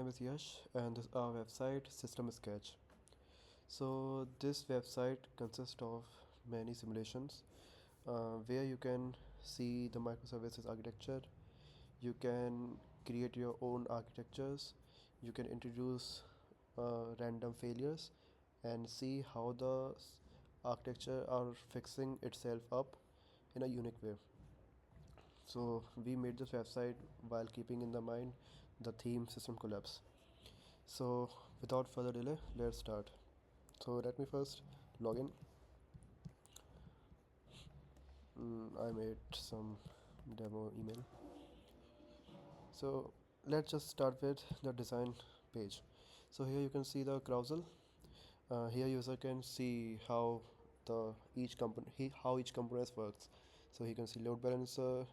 name is Yash and this is our website System Sketch. So this website consists of many simulations where you can see the microservices architecture. You can create your own architectures. You can introduce random failures and see how the architecture are fixing itself up in a unique way. So we made this website while keeping in the mind the theme system collapse. So without further delay, let's start. So let me first log in. I made some demo email. So let's just start with the design page. So here you can see the carousel. Here user can see how the each component how each component works. So he can see load balancer,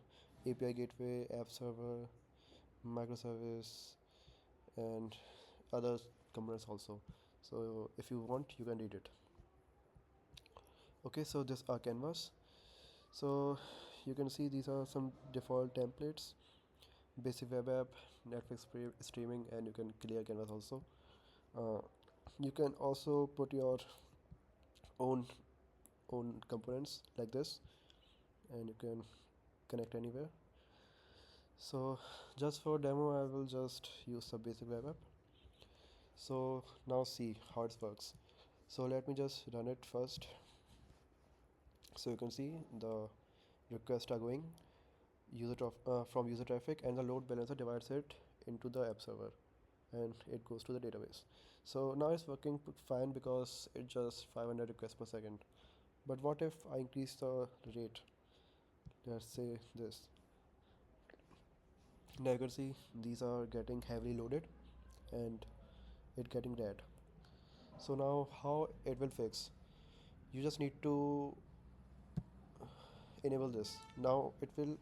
API gateway, app server, microservice, and other components also. So if you want, you can read it. Okay, so this are canvas. So you can see these are some default templates: basic web app, Netflix streaming, and you can clear canvas also. uh, you can also put your own components like this, and you can connect anywhere. So just for demo I will just use the basic web app. So now see how it works. So let me just run it first. So you can see the requests are going from user traffic, and the load balancer divides it into the app server and it goes to the database. So now it's working fine because it's just 500 requests per second. But what if I increase the rate? Let's say this. Now you can see these are getting heavily loaded and it getting red. So now how it will fix? You just need to enable this. Now it will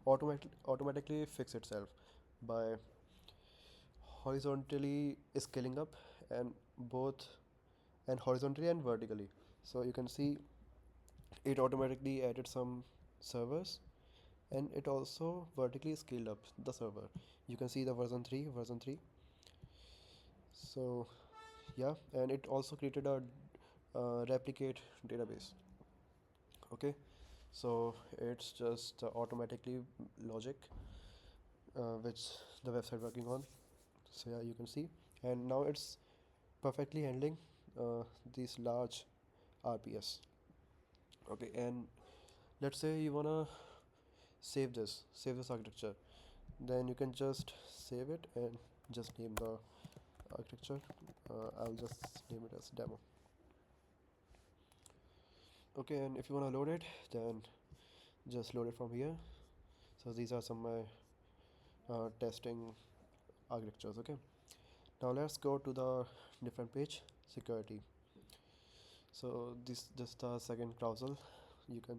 automatically fix itself by horizontally scaling up, and both and horizontally and vertically. So you can see it automatically added some servers, and it also vertically scaled up the server. You can see the version 3. So yeah, and it also created a replicate database. Okay, so it's just automatically logic which the website working on. So yeah, you can see, and now it's perfectly handling these large RPS. Okay, and let's say you wanna save this architecture, then you can just save it and just name the architecture. I'll just name it as demo. Okay, and if you want to load it, then just load it from here. So these are some my testing architectures. Okay, now let's go to the different page, security. So this the second carousel. You can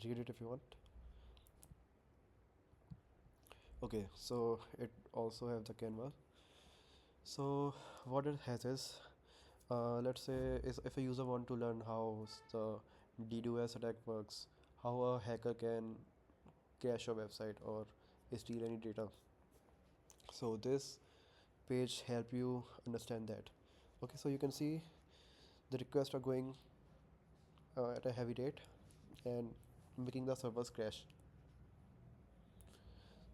read it if you want. Okay, so it also have the canvas. So what it has is, let's say if a user want to learn how the DDoS attack works, how a hacker can crash a website or steal any data. So this page help you understand that. Okay, so you can see the requests are going at a heavy rate and making the servers crash.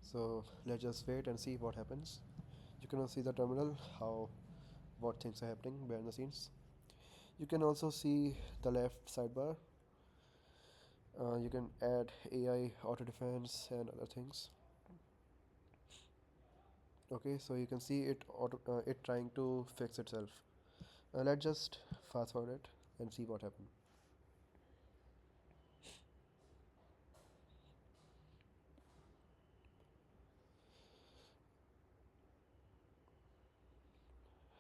So let's just wait and see what happens. You can also see the terminal, how what things are happening behind the scenes. You can also see the left sidebar. You can add AI auto defense and other things. Okay, so you can see it trying to fix itself. Let's just fast forward it and see what happened.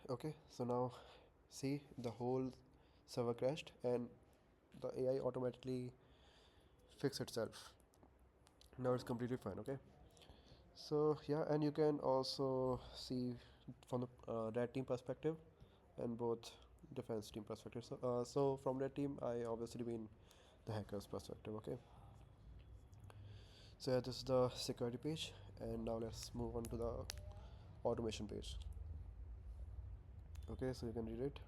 Okay, so now see the whole server crashed and the AI automatically fixed itself. Now it's completely fine. Okay, so yeah, and you can also see from the red team perspective and both defense team perspective. So from red team I obviously mean the hackers perspective. Okay, so yeah, this is the security page, and now let's move on to the automation page. Okay, so you can read it.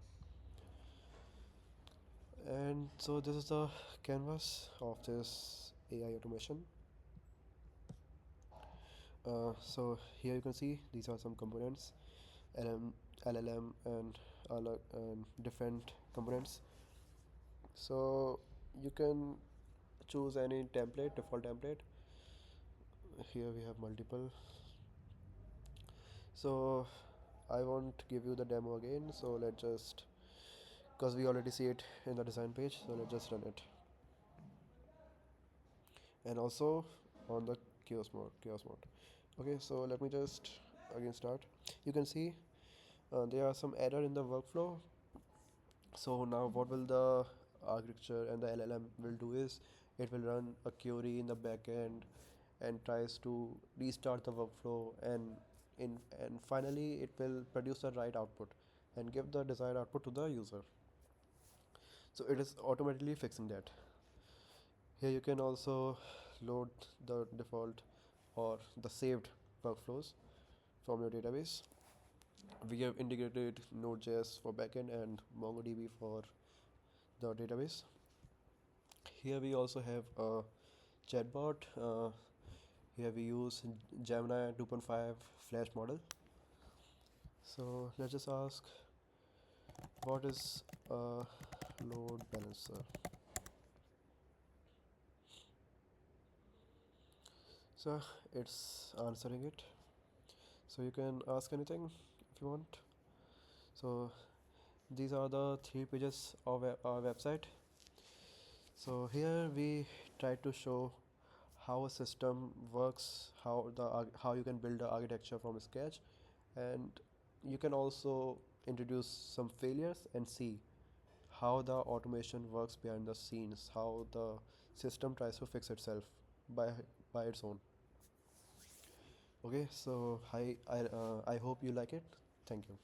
And so this is the canvas of this AI automation. So here you can see these are some components, LM, LLM, and different components. So you can choose any template, default template. Here we have multiple. So I won't give you the demo again. So let's just, because we already see it in the design page. So let's just run it. And also on the chaos mode. Okay, so let me just again start. You can see there are some error in the workflow. So now what will the architecture and the LLM will do is it will run a query in the backend and tries to restart the workflow, and finally it will produce the right output and give the desired output to the user. So it is automatically fixing that. Here you can also load the default or the saved workflows from your database. We have integrated Node.js for backend and MongoDB for the database. Here we also have a chatbot. Here we use Gemini 2.5 Flash model. So let's just ask, what is a load balancer? So it's answering it. So you can ask anything if you want. So these are the 3 pages of our website. So here we try to show how a system works, how you can build the architecture from scratch, and you can also introduce some failures and see how the automation works behind the scenes, how the system tries to fix itself by by its own. Okay, so I hope you like it. Thank you.